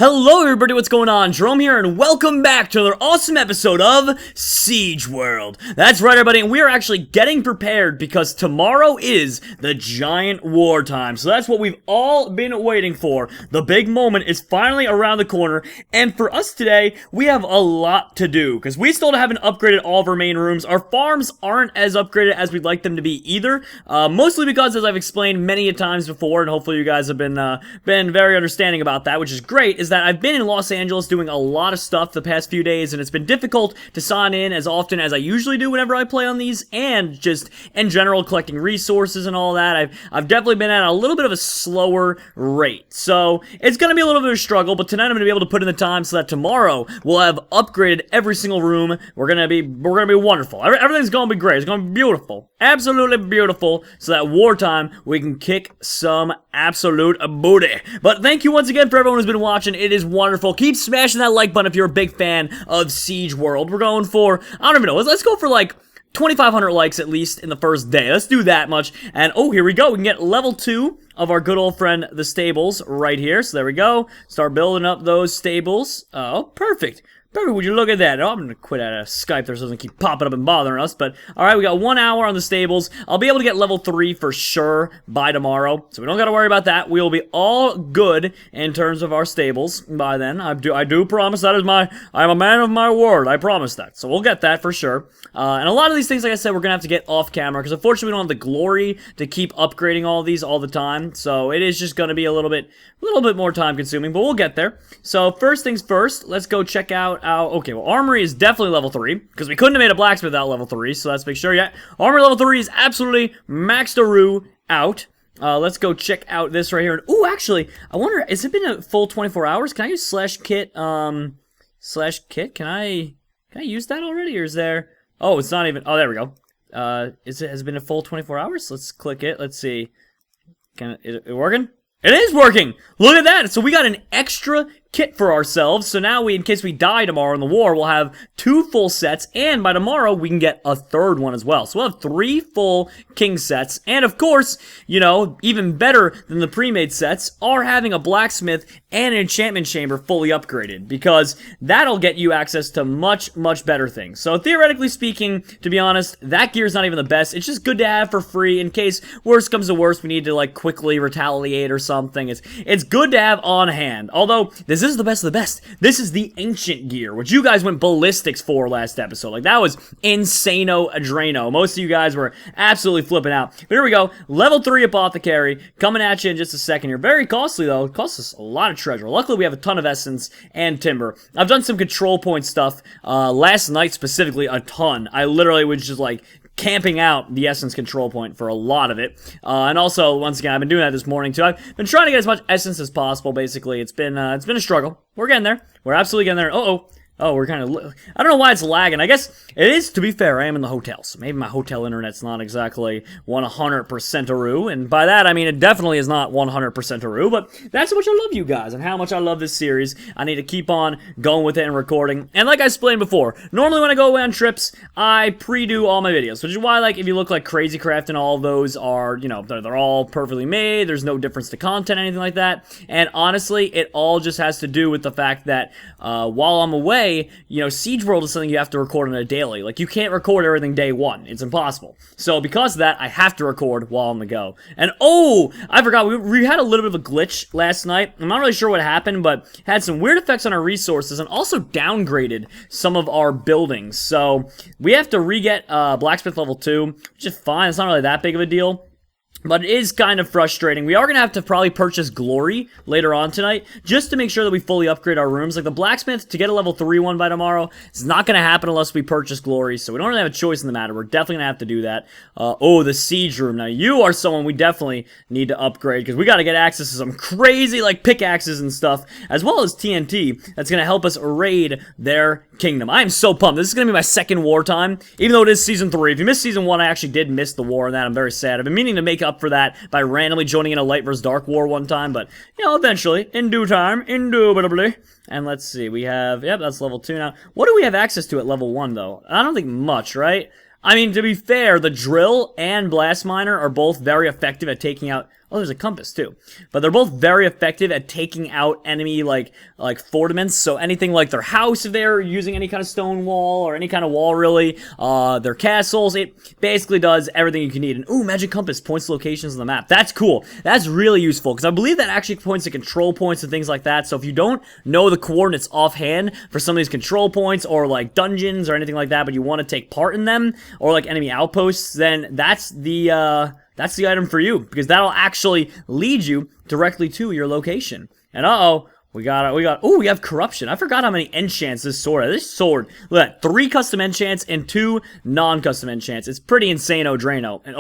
Hello everybody, what's going on? Jerome here, and welcome back to another awesome episode of Siege World. That's right everybody, and we are actually getting prepared because tomorrow is the giant war time. So that's what we've all been waiting for. The big moment is finally around the corner, and for us today, we have a lot to do because we still haven't upgraded all of our main rooms. Our farms aren't as upgraded as we'd like them to be either, mostly because, as I've explained many a times before, and hopefully you guys have been very understanding about that, which is great, is that I've been in Los Angeles doing a lot of stuff the past few days, and it's been difficult to sign in as often as I usually do whenever I play on these, and just in general collecting resources and all that. I've definitely been at a little bit of a slower rate, so it's gonna be a little bit of a struggle, but tonight I'm gonna be able to put in the time so that tomorrow we'll have upgraded every single room. We're gonna be wonderful. Everything's gonna be great. It's gonna be beautiful, absolutely beautiful, so that wartime we can kick some absolute booty. But thank you once again for everyone who's been watching. It is wonderful. Keep smashing that like button if you're a big fan of Siege World. We're going for, I don't even know, let's go for like 2,500 likes at least in the first day. Let's do that much. And oh, here we go. We can get level 2 of our good old friend, the stables, right here. So there we go. Start building up those stables. Oh, perfect. Perfect, would you look at that? Oh, I'm gonna quit out of Skype there so it doesn't keep popping up and bothering us, but alright, we got 1 hour on the stables. I'll be able to get level 3 for sure by tomorrow, so we don't gotta worry about that. We will be all good in terms of our stables by then. I do promise that is I'm a man of my word, I promise that. So we'll get that for sure. And a lot of these things, like I said, we're gonna have to get off camera, because unfortunately we don't have the glory to keep upgrading all these all the time, so it is just gonna be a little bit more time consuming, but we'll get there. So first things first, let's go check out okay, well, Armory is definitely level 3, because we couldn't have made a blacksmith without level 3, so let's make sure, yeah. Armory level 3 is absolutely maxed-a-roo out. Let's go check out this right here. Ooh, actually, I wonder, has it been a full 24 hours? Can I use /kit, /kit? Can I use that already, or is there, oh, it's not even, oh, there we go. Has it been a full 24 hours? Let's click it, let's see. Is it working? It is working! Look at that! So we got an extra kit for ourselves, so now in case we die tomorrow in the war, we'll have 2 full sets, and by tomorrow, we can get a 3rd one as well. So we'll have 3 full king sets, and of course, you know, even better than the pre-made sets, are having a blacksmith and an enchantment chamber fully upgraded, because that'll get you access to much, much better things. So theoretically speaking, to be honest, that gear's not even the best. It's just good to have for free in case worst comes to worst, we need to like quickly retaliate or something. It's good to have on hand, although this is the best of the best. This is the ancient gear, which you guys went ballistics for last episode. Like, that was insano-adreno. Most of you guys were absolutely flipping out. But here we go. Level 3 apothecary coming at you in just a second here. Very costly, though. It costs us a lot of treasure. Luckily, we have a ton of essence and timber. I've done some control point stuff last night specifically, a ton. I literally was just like camping out the essence control point for a lot of it. And also, once again, I've been doing that this morning too. I've been trying to get as much essence as possible, basically. It's been a struggle. We're getting there. We're absolutely getting there. Oh, we're kind of, I don't know why it's lagging. I guess it is, to be fair, I am in the hotel, so maybe my hotel internet's not exactly 100%-a-roo, and by that, I mean it definitely is not 100%-a-roo, but that's how much I love you guys, and how much I love this series. I need to keep on going with it and recording, and like I explained before, normally when I go away on trips, I pre-do all my videos, which is why, like, if you look like Crazy Craft and all those are, you know, they're all perfectly made, there's no difference to content, anything like that, and honestly, it all just has to do with the fact that, while I'm away, you know, Siege World is something you have to record on a daily. Like, you can't record everything day 1. It's impossible. So, because of that, I have to record while on the go. And, oh! I forgot, we had a little bit of a glitch last night. I'm not really sure what happened, but had some weird effects on our resources and also downgraded some of our buildings. So, we have to re-get Blacksmith level 2, which is fine. It's not really that big of a deal. But it is kind of frustrating. We are going to have to probably purchase Glory later on tonight, just to make sure that we fully upgrade our rooms. Like the Blacksmith, to get a level 3 one by tomorrow, it's not going to happen unless we purchase Glory, so we don't really have a choice in the matter. We're definitely going to have to do that. Oh, the Siege Room. Now, you are someone we definitely need to upgrade, because we got to get access to some crazy, like, pickaxes and stuff, as well as TNT, that's going to help us raid their kingdom. I am so pumped. This is going to be my second wartime, even though it is Season 3. If you missed Season 1, I actually did miss the war, and that I'm very sad. I've been meaning to make up for that by randomly joining in a Light vs. Dark war one time, but, you know, eventually, in due time, indubitably. And let's see, we have, yep, that's level 2 now. What do we have access to at level 1, though? I don't think much, right? I mean, to be fair, the drill and blast miner are both very effective at taking out Oh, there's a compass too. But they're both very effective at taking out enemy like fortiments. So anything like their house, if they're using any kind of stone wall or any kind of wall really, their castles, it basically does everything you can need. And ooh, magic compass points locations on the map. That's cool. That's really useful because I believe that actually points to control points and things like that. So if you don't know the coordinates offhand for some of these control points or like dungeons or anything like that, but you want to take part in them or like enemy outposts, then that's the item for you, because that'll actually lead you directly to your location. And we have corruption. I forgot how many enchants this sword has. This sword, look at that, 3 custom enchants and 2 non-custom enchants. It's pretty insane-o Drano. And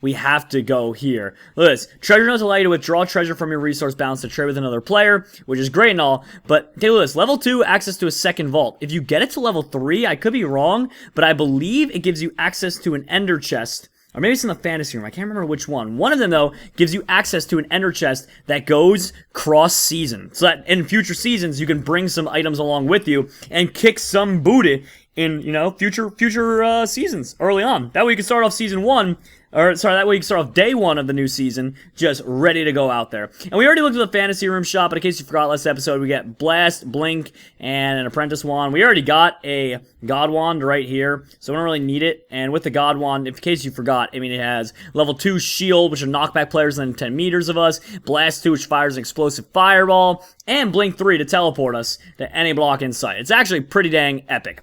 we have to go here. Look at this. Treasure notes allow you to withdraw treasure from your resource balance to trade with another player, which is great and all, but take a look at this. Level 2, access to a second vault. If you get it to level 3, I could be wrong, but I believe it gives you access to an ender chest. Or maybe it's in the fantasy room. I can't remember which one. One of them, though, gives you access to an ender chest that goes cross-season. So that in future seasons, you can bring some items along with you and kick some booty in, future seasons early on. That way you can start off season 1. That way you can start off day 1 of the new season, just ready to go out there. And we already looked at the fantasy room shop, but in case you forgot last episode, we get Blast, Blink, and an Apprentice Wand. We already got a God Wand right here, so we don't really need it. And with the God Wand, in case you forgot, it has level 2 Shield, which will knock back players within 10 meters of us, Blast 2, which fires an explosive fireball, and Blink 3 to teleport us to any block in sight. It's actually pretty dang epic.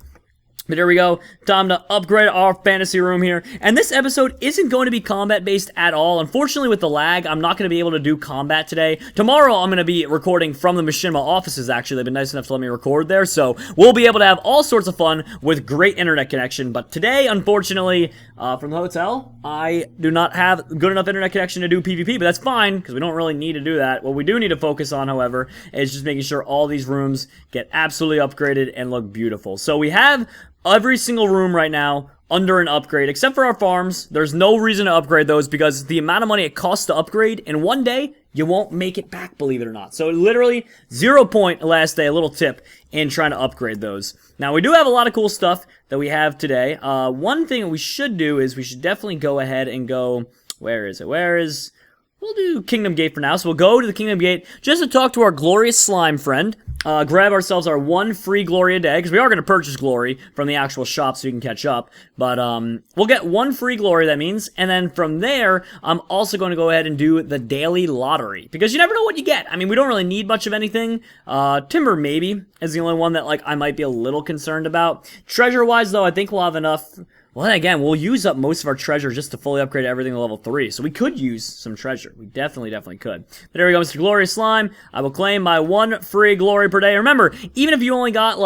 But here we go, time to upgrade our fantasy room here. And this episode isn't going to be combat-based at all. Unfortunately, with the lag, I'm not going to be able to do combat today. Tomorrow, I'm going to be recording from the Machinima offices, actually. They've been nice enough to let me record there. So we'll be able to have all sorts of fun with great internet connection. But today, unfortunately, from the hotel, I do not have good enough internet connection to do PvP. But that's fine, because we don't really need to do that. What we do need to focus on, however, is just making sure all these rooms get absolutely upgraded and look beautiful. So we have every single room right now under an upgrade, except for our farms. There's no reason to upgrade those because the amount of money it costs to upgrade in one day, you won't make it back, believe it or not. So literally 0 point last day, a little tip in trying to upgrade those. Now we do have a lot of cool stuff that we have today. One thing that we should do is we should definitely go ahead and go, we'll do Kingdom Gate for now. So we'll go to the Kingdom Gate just to talk to our glorious slime friend. Grab ourselves our 1 free glory a day, because we are going to purchase glory from the actual shop so you can catch up. But we'll get 1 free glory, that means. And then from there, I'm also going to go ahead and do the daily lottery, because you never know what you get. I mean, we don't really need much of anything. Timber, maybe, is the only one that I might be a little concerned about. Treasure-wise, though, I think we'll have enough. Well, then again, we'll use up most of our treasure just to fully upgrade everything to level 3. So we could use some treasure. We definitely could. But there we go, Mr. Glorious Slime. I will claim my 1 free glory per day. Remember, even if you only got,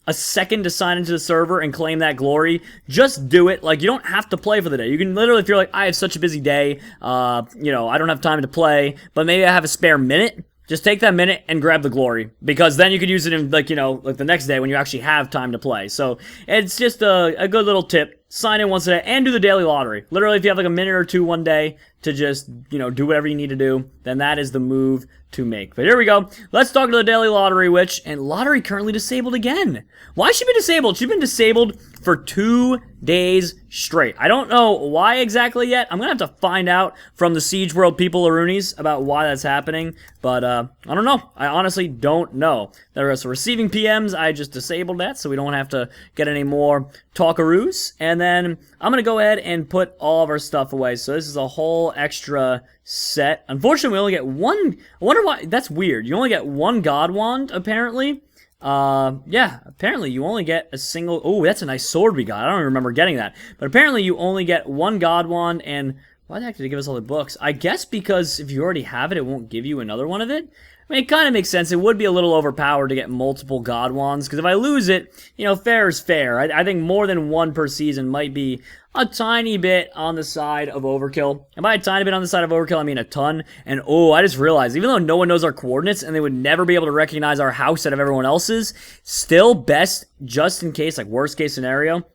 a second to sign into the server and claim that glory, just do it. You don't have to play for the day. You can literally, if you're I have such a busy day, I don't have time to play, but maybe I have a spare minute. Just take that minute and grab the glory, because then you could use it in, the next day when you actually have time to play. So, it's just a good little tip. Sign in once a day and do the daily lottery. Literally, if you have a minute or two one day to just, do whatever you need to do, then that is the move to make. But here we go. Let's talk to the daily lottery witch. And lottery currently disabled again. Why has she been disabled? She's been disabled for 2 days straight. I don't know why exactly yet. I'm going to have to find out from the Siege World people, Aroonies, about why that's happening. But, I don't know. I honestly don't know. There are some receiving PMs. I just disabled that so we don't have to get any more talkaroos. And then I'm going to go ahead and put all of our stuff away. So this is a whole extra set. Unfortunately, we only get 1. I wonder why. That's weird. You only get 1 God Wand, apparently. Yeah, apparently you only get a single. Oh, that's a nice sword we got. I don't even remember getting that. But apparently you only get 1 God Wand, and why the heck did it give us all the books? I guess because if you already have it, it won't give you another one of it. I mean, it kind of makes sense. It would be a little overpowered to get multiple God Wands, because if I lose it, fair is fair. I think more than 1 per season might be a tiny bit on the side of overkill. And by a tiny bit on the side of overkill, I mean a ton. And I just realized, even though no one knows our coordinates and they would never be able to recognize our house out of everyone else's, still best, just in case, worst case scenario,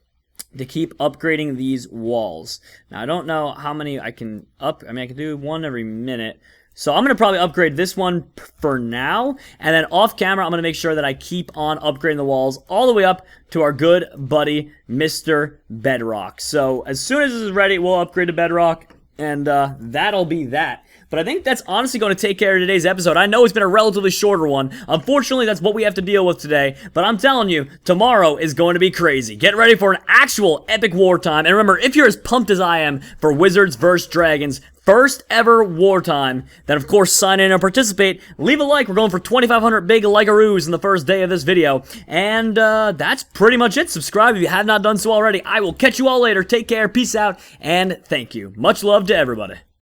to keep upgrading these walls. Now, I don't know how many I can I can do 1 every minute. So I'm going to probably upgrade this one for now, and then off camera, I'm going to make sure that I keep on upgrading the walls all the way up to our good buddy, Mr. Bedrock. So as soon as this is ready, we'll upgrade to Bedrock, and that'll be that. But I think that's honestly going to take care of today's episode. I know it's been a relatively shorter one. Unfortunately, that's what we have to deal with today. But I'm telling you, tomorrow is going to be crazy. Get ready for an actual epic wartime. And remember, if you're as pumped as I am for Wizards vs. Dragons, first ever wartime, then of course sign in and participate. Leave a like. We're going for 2,500 big likearoos in the first day of this video. And that's pretty much it. Subscribe if you have not done so already. I will catch you all later. Take care. Peace out. And thank you. Much love to everybody.